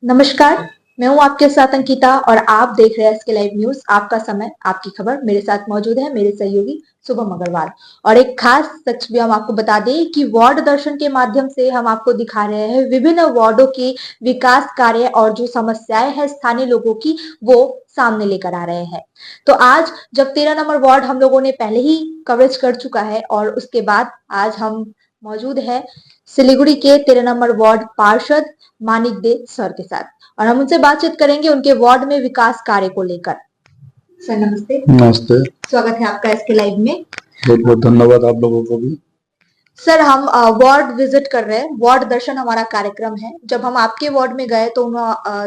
नमस्कार, मैं हूँ आपके साथ अंकिता और आप देख रहे हैं एसके लाइव न्यूज। आपका समय, आपकी खबर। मेरे साथ मौजूद है मेरे सहयोगी शुभम अग्रवाल और एक खास सच भी हम आपको बता दें कि वार्ड दर्शन के माध्यम से हम आपको दिखा रहे हैं विभिन्न वार्डों के विकास कार्य और जो समस्याएं हैं स्थानीय लोगों की, वो सामने लेकर आ रहे हैं। तो आज जब 13 नंबर वार्ड हम लोगों ने पहले ही कवरेज कर चुका है और उसके बाद आज हम मौजूद है सिलीगुड़ी के 13 नंबर वार्ड पार्षद मानिक दे सर के साथ और हम उनसे बातचीत करेंगे उनके वार्ड में विकास कार्य को लेकर। सर नमस्ते। नमस्ते। स्वागत है आपका एसके लाइव में। बहुत बहुत धन्यवाद आप लोगों को भी। सर हम वार्ड विजिट कर रहे हैं, वार्ड दर्शन हमारा कार्यक्रम है। जब हम आपके वार्ड में गए तो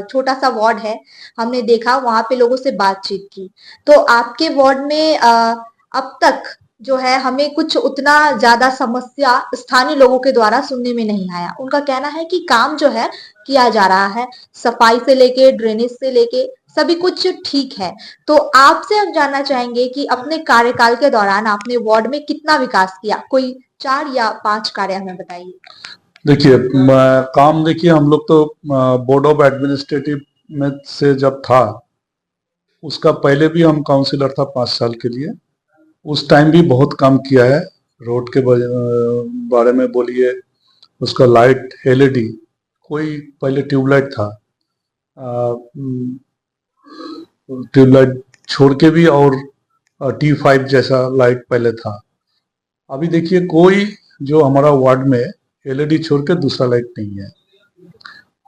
छोटा सा वार्ड है, हमने देखा, वहां पे लोगों से बातचीत की। तो आपके वार्ड में अब तक जो है हमें कुछ उतना ज्यादा समस्या स्थानीय लोगों के द्वारा सुनने में नहीं आया। उनका कहना है कि काम जो है किया जा रहा है, सफाई से लेके ड्रेनेज से लेके सभी कुछ ठीक है। तो आपसे हम जानना चाहेंगे कि अपने कार्यकाल के दौरान आपने वार्ड में कितना विकास किया, कोई 4 या 5 कार्य हमें बताइए। देखिए काम देखिए हम लोग तो बोर्ड ऑफ एडमिनिस्ट्रेटिव में से जब था उसका पहले भी हम काउंसिलर था 5 साल के लिए। उस टाइम भी बहुत काम किया है। रोड के बारे में बोलिए, उसका लाइट एलईडी, कोई पहले ट्यूबलाइट था, ट्यूबलाइट छोड़ के भी, और T5 जैसा लाइट पहले था। अभी देखिए कोई जो हमारा वार्ड में एलईडी छोड़ के दूसरा लाइट नहीं है।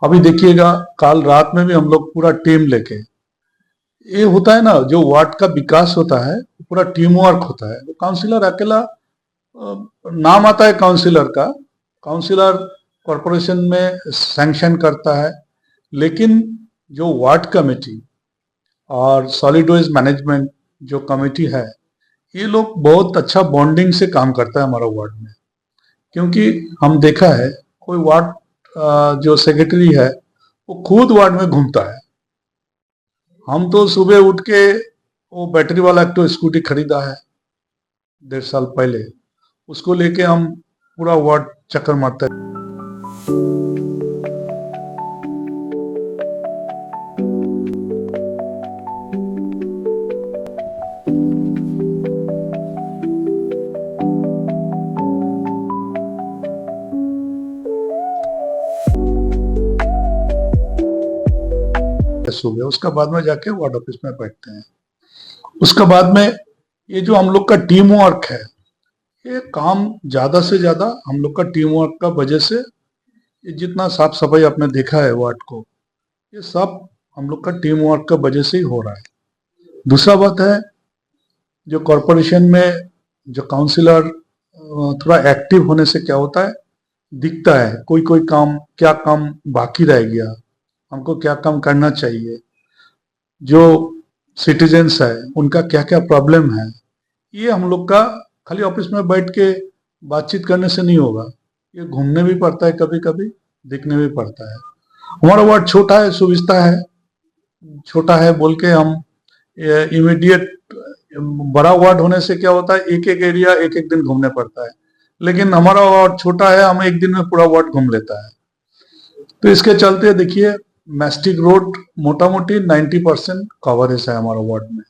अभी देखिएगा कल रात में भी हम लोग पूरा टीम लेके, ये होता है ना जो वार्ड का विकास होता है पूरा टीम वर्क होता है। काउंसिलर अकेला नाम आता है काउंसिलर का, काउंसिलर कॉरपोरेशन में सैंक्शन करता है, लेकिन जो वार्ड कमेटी और सॉलिड वेस्ट मैनेजमेंट जो कमेटी है, ये लोग बहुत अच्छा बॉन्डिंग से काम करता है हमारा वार्ड में। क्योंकि हम देखा है कोई वार्ड जो सेक्रेटरी है वो खुद वार्ड में घूमता है। हम तो सुबह उठ के वो बैटरी वाला एक तो स्कूटी खरीदा है 1.5 साल पहले, उसको लेके हम पूरा वार्ड चक्कर मारते हैं। सुबह उसका बाद में जाके वार्ड ऑफिस में बैठते हैं। उसके बाद में ये जो हम लोग का टीम वर्क है, ये काम ज्यादा से ज्यादा हम लोग का टीम वर्क का वजह से, ये जितना साफ सफाई आपने देखा है वार्ड को, ये सब हम लोग का टीम वर्क का वजह से ही हो रहा है। दूसरा बात है जो कॉरपोरेशन में जो काउंसिलर थोड़ा एक्टिव होने से क्या होता है, दिखता है कोई कोई काम, क्या काम बाकी रह गया, हमको क्या काम करना चाहिए, जो सिटीजन्स है उनका क्या क्या प्रॉब्लम है। ये हम लोग का खाली ऑफिस में बैठ के बातचीत करने से नहीं होगा, ये घूमने भी पड़ता है, कभी कभी दिखने भी पड़ता है। हमारा वार्ड छोटा है, सुविस्ता है, छोटा है बोल के हम इमीडिएट, बड़ा वार्ड होने से क्या होता है एक एक एरिया एक एक दिन घूमने पड़ता है, लेकिन हमारा वार्ड छोटा है, हम एक दिन में पूरा वार्ड घूम लेता है। तो इसके चलते देखिए मैस्टिक रोड मोटा मोटी 90% कवरेज है हमारा वार्ड में।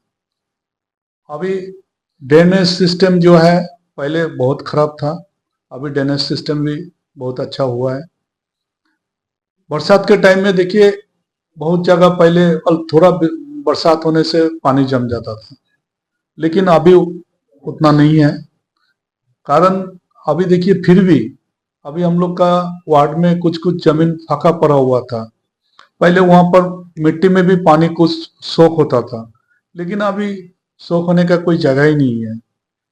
अभी ड्रेनेज सिस्टम जो है पहले बहुत खराब था, अभी ड्रेनेज सिस्टम भी बहुत अच्छा हुआ है। बरसात के टाइम में देखिए बहुत जगह पहले थोड़ा बरसात होने से पानी जम जाता था, लेकिन अभी उतना नहीं है। कारण अभी देखिए फिर भी अभी हम लोग का वार्ड में कुछ कुछ जमीन फाका पड़ा हुआ था। पहले वहां पर मिट्टी में भी पानी कुछ सोख होता था, लेकिन अभी सोख होने का कोई जगह ही नहीं है।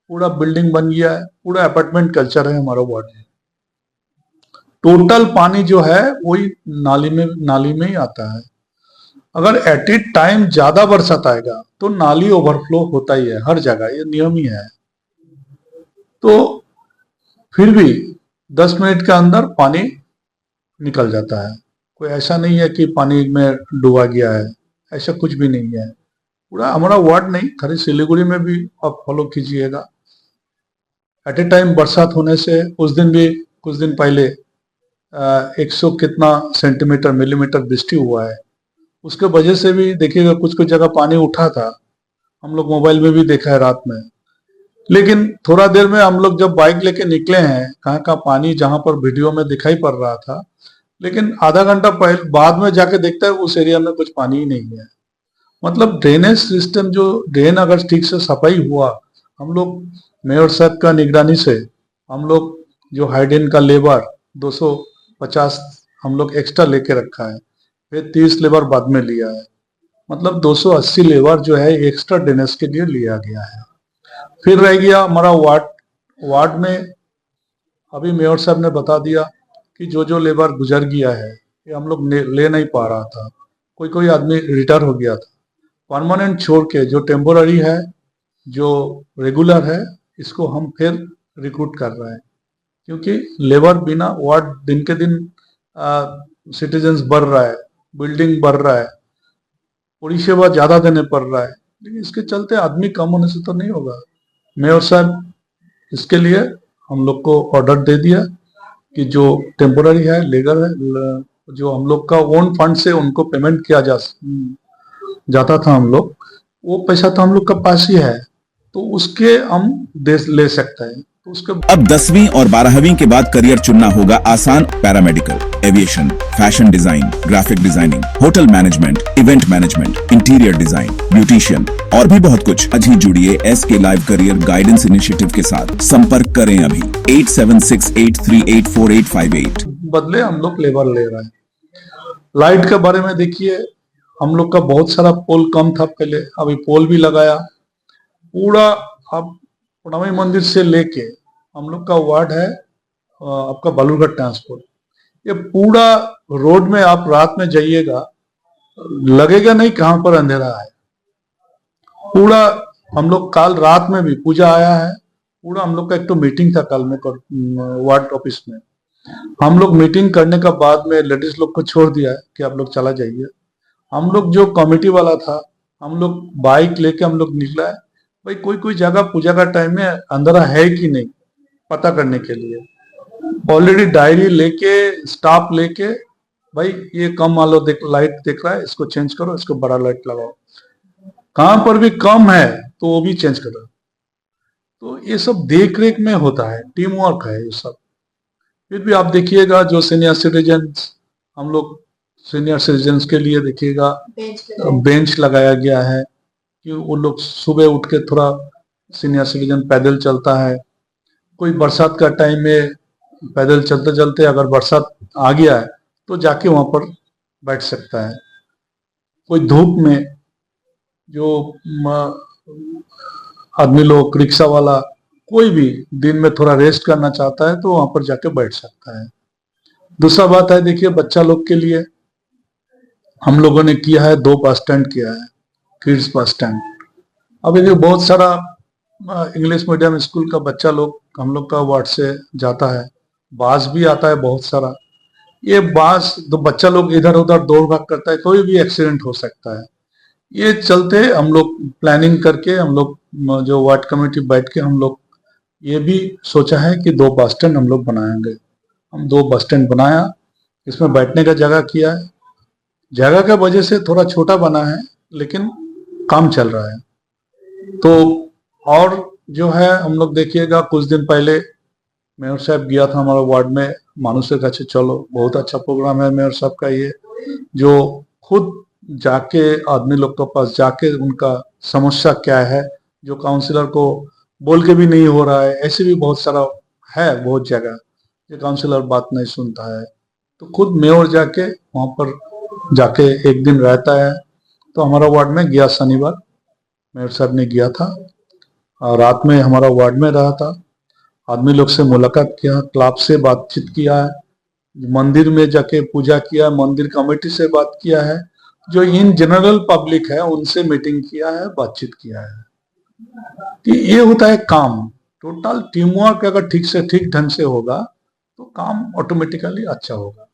पूरा बिल्डिंग बन गया है, पूरा अपार्टमेंट कल्चर है हमारा वार्ड में। टोटल पानी जो है वही नाली में ही आता है। अगर एट ए टाइम ज्यादा बरसात आएगा तो नाली ओवरफ्लो होता ही है हर जगह, ये नियम ही है। तो फिर भी 10 मिनट के अंदर पानी निकल जाता है, कोई ऐसा नहीं है कि पानी में डूबा गया है, ऐसा कुछ भी नहीं है। पूरा हमारा वार्ड नहीं, खाली सिलीगुड़ी में भी आप फॉलो कीजिएगा। एट ए टाइम बरसात होने से उस दिन भी कुछ दिन पहले 100 कितना सेंटीमीटर मिलीमीटर वृष्टि हुआ है, उसके वजह से भी देखिएगा कुछ कुछ जगह पानी उठा था। हम लोग मोबाइल में भी देखा है रात में। लेकिन थोड़ा देर में हम लोग जब बाइक लेके निकले हैं, कहाँ का पानी जहां पर वीडियो में दिखाई पड़ रहा था, लेकिन आधा घंटा पहले बाद में जाके देखता है उस एरिया में कुछ पानी ही नहीं है। मतलब ड्रेनेज सिस्टम जो ड्रेन अगर ठीक से सफाई हुआ, हम लोग मेयर साहब का निगरानी से हम लोग जो हाइडेन का लेबर 250 हम लोग एक्स्ट्रा लेके रखा है, फिर 30 लेबर बाद में लिया है। मतलब 280 लेबर जो है एक्स्ट्रा ड्रेनेज के लिए लिया गया है। फिर रह गया हमारा वार्ड में अभी मेयर साहब ने बता दिया कि जो जो लेबर गुजर गया है ये हम लोग ले नहीं पा रहा था, कोई कोई आदमी रिटायर हो गया था। परमानेंट छोड़ के जो टेम्पोररी है, जो रेगुलर है, इसको हम फिर रिक्रूट कर रहे हैं, क्योंकि लेबर बिना वार्ड दिन के दिन सिटीजन्स बढ़ रहा है, बिल्डिंग बढ़ रहा है, परिसेवा ज्यादा देने पड़ रहा है, लेकिन इसके चलते आदमी कम होने से तो नहीं होगा। मेयर साहब इसके लिए हम लोग को ऑर्डर दे दिया कि जो टेम्पोररी है, लेगर है, जो हम लोग का ओन फंड से उनको पेमेंट किया जाता था, हम लोग वो पैसा तो हम लोग का पास ही है, तो उसके हम ले सकते हैं, तो उसके अब 10वीं और 12वीं के बाद करियर चुनना होगा आसान। Paramedical, aviation, fashion design, graphic designing, hotel management, event management, interior design, beautician और भी बहुत कुछ। आज ही जुड़िए SK live career guidance initiative के साथ। संपर्क करें अभी 8768384858। बदले हम लोग लेबर ले रहे हैं। लाइट के बारे में देखिए, हम लोग का बहुत सारा पोल कम था पहले, अभी पोल भी लगाया। पूरा अब पुनवी मंदिर से लेके हम लोग का वार्ड है आपका बालूरघाट ट्रांसपोर्ट, ये पूरा रोड में आप रात में जाइएगा लगेगा नहीं कहां पर अंधेरा है। पूरा हम लोग कल रात में भी पूजा आया है, पूरा हम लोग का एक तो मीटिंग था कल में वार्ड ऑफिस में। हम लोग मीटिंग करने का बाद में लेडीज लोग को छोड़ दिया है कि आप लोग चला जाइए। हम लोग जो कमेटी वाला था, हम लोग बाइक लेके हम लोग निकला है, भाई कोई कोई जगह पूजा का टाइम में अंधेरा है कि नहीं पता करने के लिए। ऑलरेडी डायरी लेके स्टाफ लेके, भाई ये कम मान लो लाइट देख रहा है, इसको चेंज करो, इसको बड़ा लाइट लगाओ। कहां पर भी कम है तो वो भी चेंज करो। तो ये सब देख रेख में होता है, टीम वर्क है ये सब। फिर भी आप देखिएगा जो सीनियर सिटीजन, हम लोग सीनियर सिटीजन के लिए देखिएगा बेंच लगाया गया है कि वो लोग सुबह उठ के थोड़ा सीनियर सिटीजन पैदल चलता है। कोई बरसात का टाइम में पैदल चलते चलते अगर बरसात आ गया है तो जाके वहां पर बैठ सकता है। कोई धूप में जो आदमी लोग, रिक्शा वाला, कोई भी दिन में थोड़ा रेस्ट करना चाहता है तो वहां पर जाके बैठ सकता है। दूसरा बात है, देखिए बच्चा लोग के लिए हम लोगों ने किया है 2 बस स्टैंड किया है, किड्स बस स्टैंड। अब ये बहुत सारा इंग्लिश मीडियम स्कूल का बच्चा लोग हम लोग का वार्ड से जाता है, बास भी आता है बहुत सारा। ये बास तो बच्चा लोग इधर उधर दौड़ भाग करता है, कोई भी एक्सीडेंट हो सकता है। ये चलते हम लोग प्लानिंग करके हम लोग जो वार्ड कमेटी बैठ के हम लोग ये भी सोचा है कि 2 बस स्टैंड हम लोग बनाएंगे। हम 2 बस स्टैंड बनाया, इसमें बैठने का जगह किया है। जगह के वजह से थोड़ा छोटा बना है, लेकिन काम चल रहा है। तो और जो है हम लोग देखिएगा, कुछ दिन पहले मेयर साहब गया था हमारा वार्ड में, मानुष का चलो, बहुत अच्छा प्रोग्राम है मेयर साहब का ये, जो खुद जाके आदमी लोग के पास जाके उनका समस्या क्या है, जो काउंसिलर को बोल के भी नहीं हो रहा है, ऐसे भी बहुत सारा है, बहुत जगह जो काउंसिलर बात नहीं सुनता है, तो खुद मेयर जाके वहां पर जाके एक दिन रहता है। तो हमारा वार्ड में गया, शनिवार मेयर साहब ने गया था और रात में हमारा वार्ड में रहा था, आदमी लोग से मुलाकात किया, क्लब से बातचीत किया है, मंदिर में जाके पूजा किया, मंदिर कमेटी से बात किया है, जो इन जनरल पब्लिक है उनसे मीटिंग किया है, बातचीत किया है। कि ये होता है काम, टोटल टीम वर्क अगर ठीक से ठीक ढंग से होगा तो काम ऑटोमेटिकली अच्छा होगा।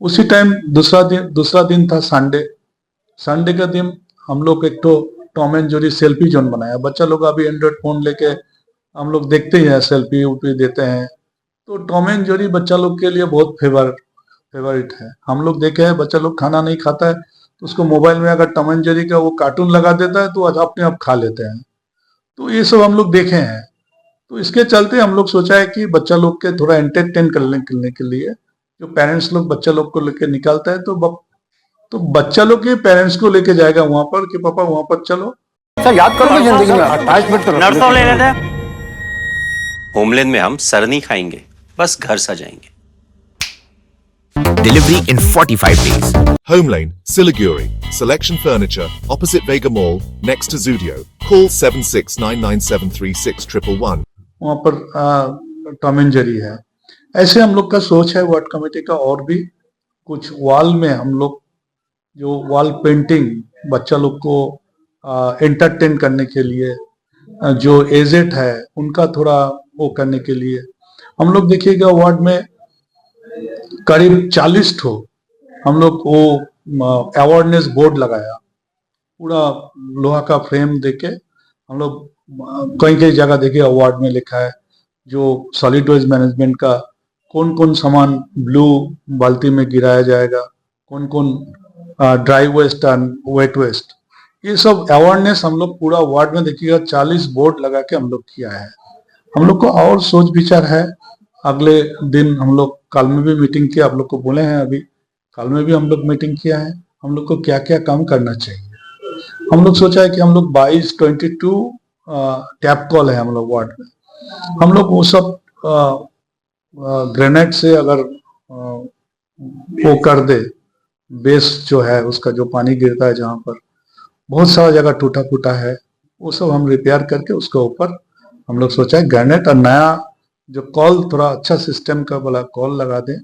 उसी टाइम दूसरा दिन था संडे का दिन हम लोग एक तो Tom and Jerry selfie zone बनाया। बच्चा लोग अभी एंड्रॉइड फोन लेके हम लोग देखते ही हैं, सेल्फी उल्फी देते हैं, तो टॉम एंड जेरी बच्चा लोग के लिए बहुत फेवरेट है। हम लोग देखे हैं बच्चा लोग खाना नहीं खाता है तो उसको मोबाइल में अगर टॉम एंड जेरी का वो कार्टून लगा देता है तो अपने आप खा लेते हैं। तो ये सब हम लोग देखे हैं। तो इसके चलते हम लोग सोचा है कि बच्चा लोग के थोड़ा एंटरटेन करने के लिए जो पेरेंट्स लोग बच्चा लोग को लेके निकालता है तो बच्चा लोग के पेरेंट्स को लेके जाएगा वहां पर कि पापा वहां पर चलो। सर याद करोगे जिंदगी में अटैचमेंट तो नर्सों ले लेते हैं। होमलैंड में हम सर नहीं खाएंगे, बस घर सजाएंगे। Delivery in 45 days. Home Lane, Siliguri. Selection Furniture, opposite Vega Mall, next to Zudio. Call 7699736111. वहां पर टॉम एंड जेरी है। ऐसे हम लोग का सोच है वार्ड कमेटी का, और भी कुछ वॉल में हम लोग जो वॉल पेंटिंग बच्चा लोग को एंटरटेन करने के लिए, जो एजेड है उनका थोड़ा वो करने के लिए हम लोग देखिएगा वार्ड में करीब 40 ठो हम लोग वो अवेयरनेस बोर्ड लगाया। पूरा लोहा का फ्रेम देके हम लोग कई कई जगह देखे अवार्ड में लिखा है जो सॉलिड वेस्ट मैनेजमेंट का कौन कौन सामान ब्लू बाल्टी में गिराया जाएगा, कौन कौन dry waste and wet waste, ये सब अवेयरनेस हम लोग पूरा वार्ड में देखिएगा 40 बोर्ड लगा के हम लोग किया है। हम लोग को और सोच विचार है। अगले दिन हम लोग कल में भी मीटिंग किया, आप लोग को बोले हैं अभी कल में भी हम लोग मीटिंग किया है। हम लोग को क्या क्या काम करना चाहिए हम लोग सोचा है कि हम लोग 22 टैप कॉल है हम लोग वार्ड में, हम लोग वो सब ग्रेनेड से अगर वो कर दे, बेस जो है उसका जो पानी गिरता है जहां पर बहुत सारा जगह टूटा फूटा है वो सब हम रिपेयर करके उसके ऊपर हम लोग सोचा है ग्रेनेड और नया जो कॉल थोड़ा अच्छा सिस्टम का वाला कॉल लगा दें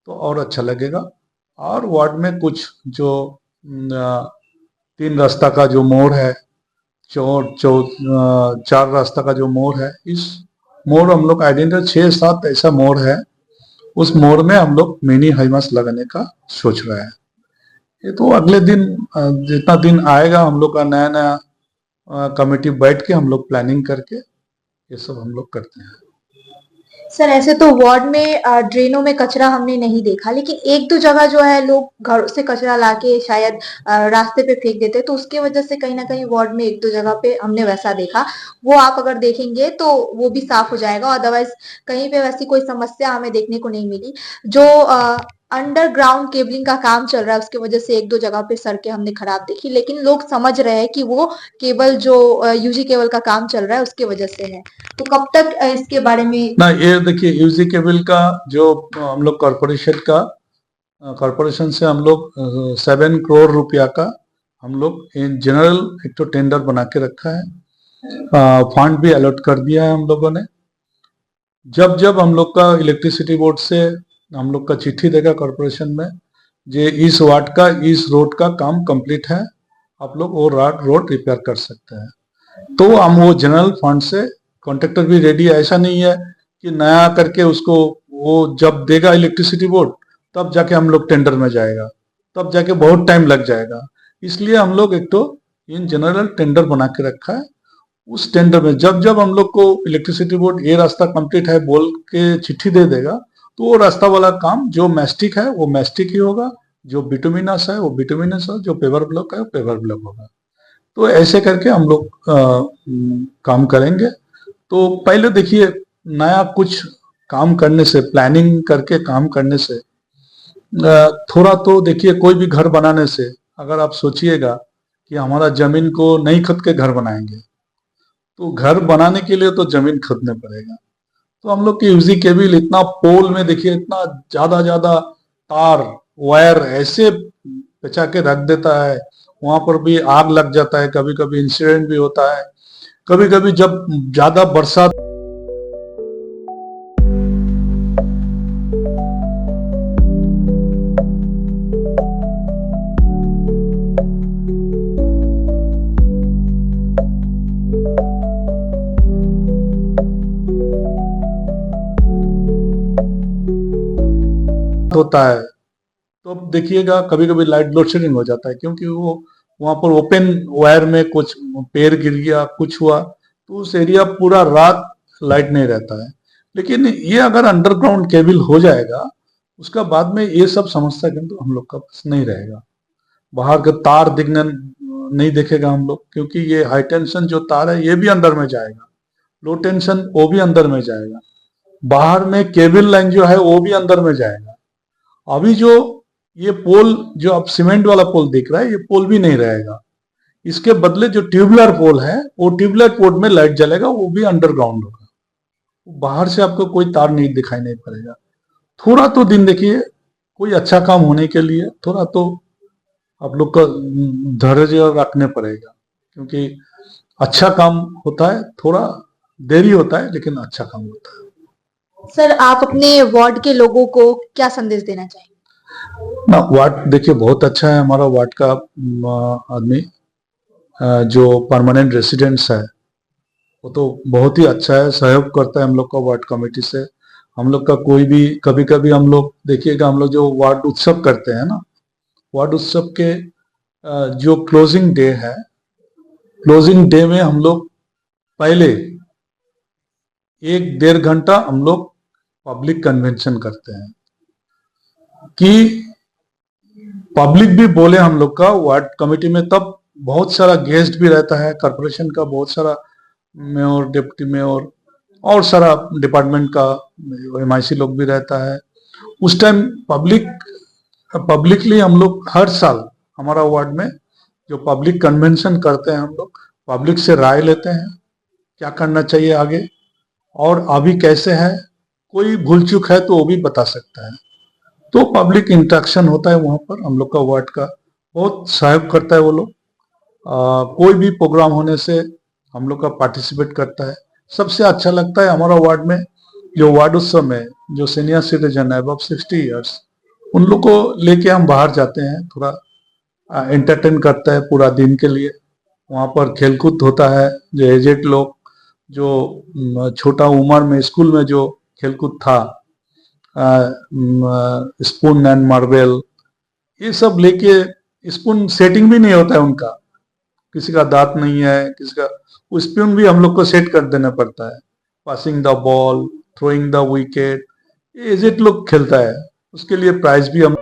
तो और अच्छा लगेगा। और वार्ड में कुछ जो 3 रास्ता का जो मोड़ है, 4 रास्ता का जो मोड़ है, इस मोड़ हम लोग आइडेंटिफाई 6-7 ऐसा मोड़ है, उस मोड़ में हम लोग मिनी हाईमास लगाने का सोच रहे हैं। ये तो अगले दिन जितना दिन आएगा हम लोग का नया नया कमेटी बैठ के हम लोग प्लानिंग करके ये सब हम लोग करते हैं। सर ऐसे तो वार्ड में ड्रेनों में कचरा हमने नहीं देखा, लेकिन एक दो जगह जो है लोग घरों से कचरा लाके शायद रास्ते पे फेंक देते, तो उसके वजह से कहीं ना कहीं वार्ड में एक दो जगह पे हमने वैसा देखा। वो आप अगर देखेंगे तो वो भी साफ हो जाएगा। अदरवाइज कहीं पे वैसी कोई समस्या हमें देखने को नहीं मिली। जो अंडरग्राउंड केबलिंग का काम चल रहा है उसकी वजह से एक दो जगह पे सड़कें हमने खराब देखी, लेकिन लोग समझ रहे हैं कि वो केबल जो यूजी केबल का काम चल रहा है उसके वजह से है। तो कब तक इसके बारे में ना, ये देखिए यूजी केबल का जो हम लोग कॉरपोरेशन से हम लोग 7 करोड़ रुपया का हम लोग इन जनरल एक तो टेंडर बना के रखा है, फंड भी अलॉट कर दिया है हम लोगों ने। जब जब हम लोग का इलेक्ट्रिसिटी बोर्ड से हम लोग का चिट्ठी देगा कॉरपोरेशन में जे इस वार्ड का इस रोड का काम कंप्लीट है, आप लोग वो रोड रिपेयर कर सकते हैं, तो हम वो जनरल फंड से, कॉन्ट्रैक्टर भी रेडी है। ऐसा नहीं है कि नया करके उसको वो जब देगा इलेक्ट्रिसिटी बोर्ड तब जाके हम लोग टेंडर में जाएगा, तब जाके बहुत टाइम लग जाएगा। इसलिए हम लोग एक तो इन जनरल टेंडर बना के रखा है। उस टेंडर में जब जब हम लोग को इलेक्ट्रिसिटी बोर्ड ये रास्ता कंप्लीट है बोल के चिट्ठी दे देगा तो वो रास्ता वाला काम जो मैस्टिक है वो मैस्टिक ही होगा, जो बिटुमिनस है वो बिटुमिनस है, जो पेवर ब्लॉक है वो पेवर ब्लॉक होगा। तो ऐसे करके हम लोग काम करेंगे। तो पहले देखिए नया कुछ काम करने से, प्लानिंग करके काम करने से थोड़ा तो देखिए कोई भी घर बनाने से अगर आप सोचिएगा कि हमारा जमीन को नहीं खरीद के घर बनाएंगे तो घर बनाने के लिए तो जमीन खरीदने पड़ेगा। तो हम लोग की यूजी केबल इतना पोल में देखिए इतना ज्यादा तार वायर ऐसे पेचा के रख देता है, वहां पर भी आग लग जाता है, कभी कभी इंसिडेंट भी होता है, कभी कभी जब ज्यादा बरसात होता है तो देखिएगा कभी कभी लाइट लोड शेडिंग हो जाता है, क्योंकि वो वहां पर ओपन वायर में कुछ पेड़ गिर गया, कुछ हुआ तो उस एरिया पूरा रात लाइट नहीं रहता है। लेकिन ये अगर अंडरग्राउंड केबल हो जाएगा, उसका बाद में ये सब समस्या किंतु हम लोग का पास नहीं रहेगा। बाहर का तार दिखने नहीं देखेगा हम लोग, क्योंकि ये हाई टेंशन जो तार है ये भी अंदर में जाएगा, लो टेंशन वो भी अंदर में जाएगा, बाहर में केबल लाइन जो है वो भी अंदर में जाएगा। अभी जो ये पोल जो अब सीमेंट वाला पोल दिख रहा है, ये पोल भी नहीं रहेगा। इसके बदले जो ट्यूबुलर पोल है, वो ट्यूबुलर पोल में लाइट जलेगा, वो भी अंडरग्राउंड होगा। बाहर से आपको कोई तार नहीं दिखाई नहीं पड़ेगा। थोड़ा तो दिन देखिए, कोई अच्छा काम होने के लिए थोड़ा तो आप लोग का धैर्य रखने पड़ेगा, क्योंकि अच्छा काम होता है, थोड़ा देरी होता है लेकिन अच्छा काम होता है। सर, आप अपने वार्ड के लोगों को क्या संदेश देना चाहेंगे? ना, वार्ड देखिए बहुत अच्छा है हमारा वार्ड का आदमी, जो परमानेंट रेसिडेंट्स है वो तो बहुत ही अच्छा है, सहयोग करता है हम लोग का वार्ड कमेटी से। हम लोग का कोई भी कभी कभी हम लोग देखिएगा, हम लोग जो वार्ड उत्सव करते हैं ना, वार्ड उत्सव के जो क्लोजिंग डे है, क्लोजिंग डे में हम लोग पहले 1-1.5 घंटा हम लोग पब्लिक कन्वेंशन करते हैं कि पब्लिक भी बोले हम लोग का वार्ड कमेटी में। तब बहुत सारा गेस्ट भी रहता है, कॉर्पोरेशन का बहुत सारा मेयर, डिप्टी मेयर और सारा डिपार्टमेंट का एमआईसी लोग भी रहता है। उस टाइम पब्लिकली हम लोग हर साल हमारा वार्ड में जो पब्लिक कन्वेंशन करते हैं, हम लोग पब्लिक से राय लेते हैं क्या करना चाहिए आगे और अभी कैसे है। कोई भूल चूक है तो वो भी बता सकता है। तो पब्लिक इंटरेक्शन होता है वहां पर। हम लोग का वार्ड का बहुत सहयोग करता है वो लोग। कोई भी प्रोग्राम होने से हम लोग का पार्टिसिपेट करता है। सबसे अच्छा लगता है हमारा वार्ड में जो वार्ड उत्सव में जो सीनियर सिटीजन है अबव 60 इयर्स, उन लोग को लेके हम बाहर जाते हैं, थोड़ा एंटरटेन करता है पूरा दिन के लिए। वहाँ पर खेलकूद होता है, जो एजेड लोग जो छोटा उम्र में स्कूल में जो खेलकूद था, स्पून एंड मार्बल, ये सब लेके, स्पून सेटिंग भी नहीं होता है उनका, किसी का दांत नहीं है, किसी का, वो स्पून भी हम लोग को सेट कर देना पड़ता है। Passing the ball, throwing the wicket, aged लोग खेलता है, उसके लिए प्राइज भी हम।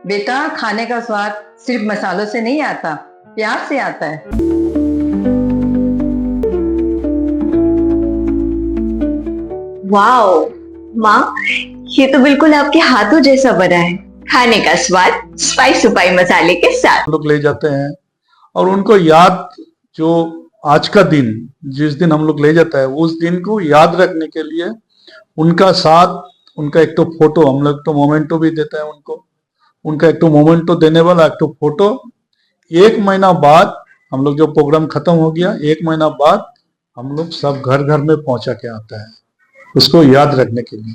बेटा, खाने का स्वाद सिर्फ मसालों से नहीं आता, प्यार से आता है। वाओ माँ, ये तो बिल्कुल आपके हाथों जैसा बना है। खाने का स्वाद स्पाइस सुपाई मसाले के साथ। लोग ले जाते हैं और उनको याद, जो आज का दिन जिस दिन हम लोग ले जाता है, उस दिन को याद रखने के लिए उनका साथ, उनका एक तो फोटो, हम लोग तो मोमेंटो भी देता है उनको, उनका एक तो मोमेंटो देने वाला एक तो फोटो। 1 महीना बाद हम लोग जो प्रोग्राम खत्म हो गया, 1 महीना बाद हम लोग सब घर घर में पहुंचा के आता है उसको याद रखने के लिए।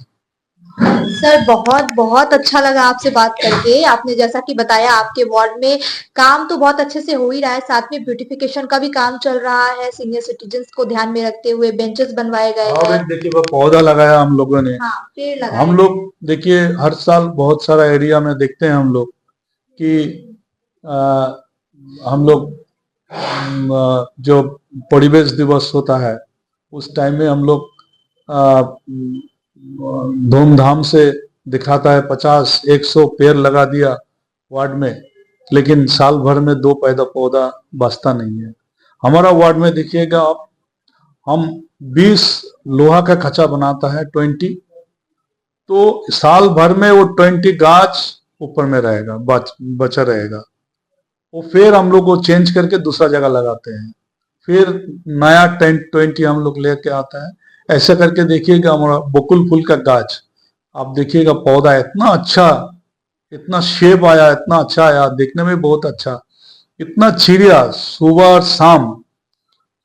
सर, बहुत बहुत अच्छा लगा आपसे बात करके। आपने जैसा कि बताया, आपके वार्ड में काम तो बहुत अच्छे से हो ही रहा है, साथ में ब्यूटिफिकेशन का भी काम चल रहा है। सीनियर सिटीजन्स को ध्यान में रखते हुए बेंचेस बनवाए गए और हैं। एक देखिए वो पौधा लगाया हम लोगों ने। हाँ, पेड़ लगाए। हम लोग देखिए हर साल बहुत सारा एरिया में देखते हैं हम लोग कि हम लोग जो परिवेश दिवस होता है उस टाइम में हम लोग धूमधाम से दिखाता है, 50-100 पेड़ लगा दिया वार्ड में, लेकिन साल भर में 2 पैदा पौधा बचता नहीं है। हमारा वार्ड में देखिएगा आप, हम 20 लोहा का खचा बनाता है, 20, तो साल भर में वो 20 गाछ ऊपर में रहेगा, बचा रहेगा। वो फिर हम लोग को चेंज करके दूसरा जगह लगाते हैं, फिर नया 20 हम लोग लेके आता है। ऐसा करके देखिएगा हमारा बकुल फूल का गाछ, आप देखिएगा पौधा इतना अच्छा, इतना शेप आया, इतना अच्छा आया, देखने में बहुत अच्छा, इतना चिड़िया सुबह और शाम,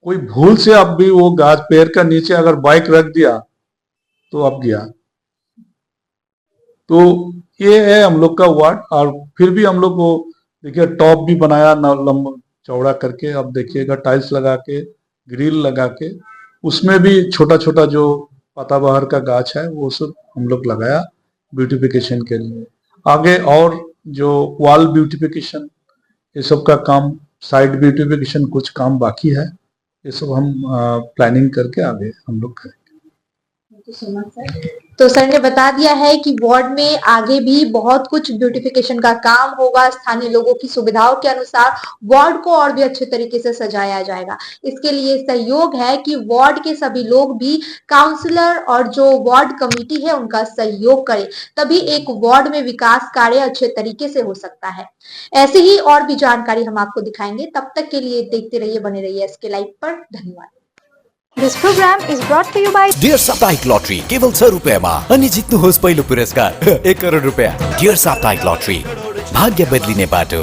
कोई भूल से आप भी वो गाछ पेड़ का नीचे अगर बाइक रख दिया तो अब गया। तो ये है हम लोग का वार्ड। और फिर भी हम लोग को देखिए टॉप भी बनाया लंबा चौड़ा करके, अब देखिएगा टाइल्स लगा के, ग्रिल लगा के, उसमें भी छोटा छोटा जो पताबहार का गाछ है वो सब हम लोग लगाया ब्यूटिफिकेशन के लिए। आगे और जो वॉल ब्यूटिफिकेशन, ये सब का काम, साइड ब्यूटिफिकेशन कुछ काम बाकी है, ये सब हम प्लानिंग करके आगे हम लोग करेंगे। तो सर ने बता दिया है कि वार्ड में आगे भी बहुत कुछ ब्यूटिफिकेशन का काम होगा। स्थानीय लोगों की सुविधाओं के अनुसार वार्ड को और भी अच्छे तरीके से सजाया जाएगा। इसके लिए सहयोग है कि वार्ड के सभी लोग भी काउंसलर और जो वार्ड कमेटी है उनका सहयोग करें, तभी एक वार्ड में विकास कार्य अच्छे तरीके से हो सकता है। ऐसे ही और भी जानकारी हम आपको दिखाएंगे। तब तक के लिए देखते रहिए, बने रहिए SK लाइव पर। धन्यवाद। This program is brought to you by dear साप्ताहिक लॉटरी केवल 6 रुपियाँमा अनि जित्नुहोस् पहिलो पुरस्कार 1 करोड रुपियाँ। डियर साप्ताहिक लॉटरी, भाग्य बदलिने बाटो।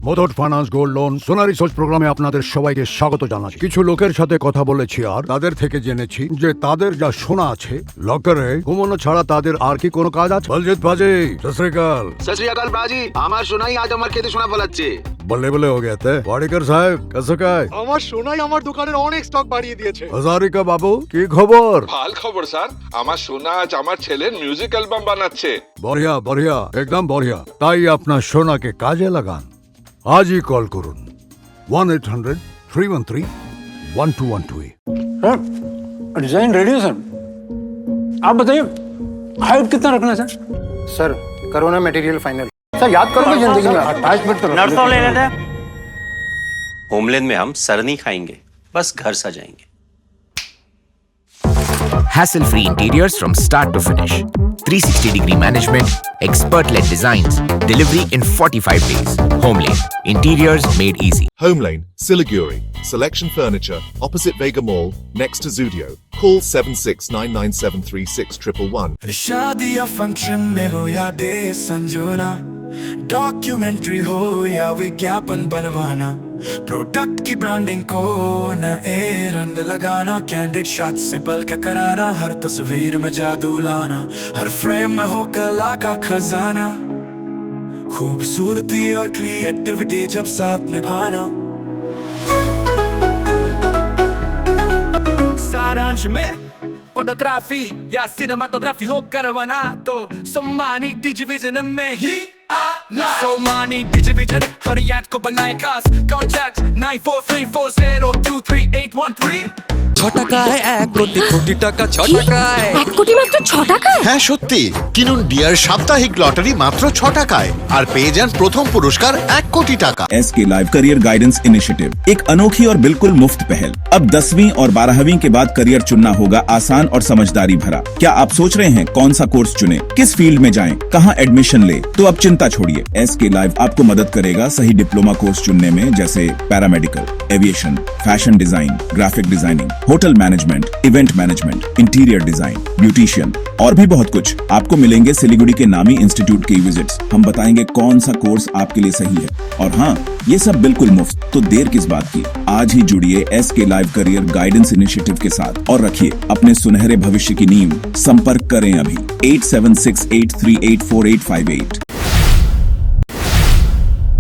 মুথুট ফাইন্যান্স গোল্ড লোন সোনা রিসার্চ প্রোগ্রামে আপনাদের সবাইকে স্বাগত জানাচ্ছি। কিছু লোকের সাথে কথা বলেছি আর তাদের থেকে জেনেছি যে তাদের যা সোনা আছে লকারে ঘুমানো ছাড়া তাদের আর কি কোনো কাজ আছে। বলজিৎ বাজি, সত শ্রী আকাল। সত শ্রী আকাল বাজি, আমার সোনাই আজ আমার খেতে সোনা ফলাচ্ছে। বলে বলে हो गया थे। वाडेकर साहब कैसे काय? আমার সোনাই আমার দোকানের অনেক স্টক বাড়িয়ে দিয়েছে। হাজারিকা বাবু কি খবর? ভাল খবর স্যার, আমার সোনা আজ আমার ছেলের মিউজিক অ্যালবাম বানাচ্ছে। बढ़िया बढ़िया एकदम बढ़िया। তাই আপনার সোনাকে কাজে লাগান। आज ही कॉल करुन 1-800-313-1212। डिजाइन रेडी है सर, आप बताइए हाइट कितना रखना है sir? Sir corona material final. Sir याद करोगे जिंदगी में अटैचमेंट तो नर्सों ले लेते हैं। होमलैंड में हम सर नहीं खाएंगे, बस घर सजाएंगे। Hassle-free interiors from start to finish. 360-degree management, expert-led designs, delivery in 45 days. Homelane, interiors made easy. Homelane, Siliguri. Selection Furniture, opposite Vega Mall, next to Zudio. Call 7699736111. शादी या फंक्शन में हो या डे संजोना, डॉक्यूमेंट्री हो या विज्ञापन बनवाना, product की ब्रांडिंग को न रंग लगाना, कैंडिड शॉट से पल के कराना, हर तस्वीर में जादू लाना, हर फ्रेम में हो कला का खजाना, खूबसूरती और क्रिएटिविटी जब साथ निभाना। सारांश में फोटोग्राफी या सिनेमाटोग्राफी हो करवाना तो सोमानी डिजिविजन में ही आना। सोमानी डिजिविजन फरियाद को बनाए खास, कॉन्टैक्ट 9434023813। 6 টাকায় 1 কোটি টাকা 6 টাকায় 1 কোটি মাত্র 6 টাকায়। হ্যাঁ সত্যি, কিনুন ডিয়ার সাপ্তাহিক লটারি মাত্র 6 টাকায় আর পেয়ে যান প্রথম পুরস্কার 1 কোটি টাকা। SK live career guidance initiative एक अनोखी और बिल्कुल मुफ्त पहल। अब 10वीं और 12वीं के बाद करियर चुनना होगा आसान और समझदारी भरा। क्या आप सोच रहे हैं कौन सा कोर्स चुने, किस फील्ड में जाएं, कहां एडमिशन ले? तो अब चिंता छोड़िए, SK लाइव आपको मदद करेगा सही डिप्लोमा कोर्स चुनने में, जैसे paramedical, aviation, fashion design, graphic designing, hotel management, event management, interior design, beautician और भी बहुत कुछ। आपको मिलेंगे सिलीगुड़ी के नामी इंस्टीट्यूट के विजिट्स। हम बताएंगे कौन सा कोर्स आपके लिए सही है, और हाँ, ये सब बिल्कुल मुफ्त। तो देर किस बात की, आज ही जुड़िए SK live career guidance initiative के साथ और रखिए अपने सुनहरे भविष्य की नींव। संपर्क करें अभी 8768384858।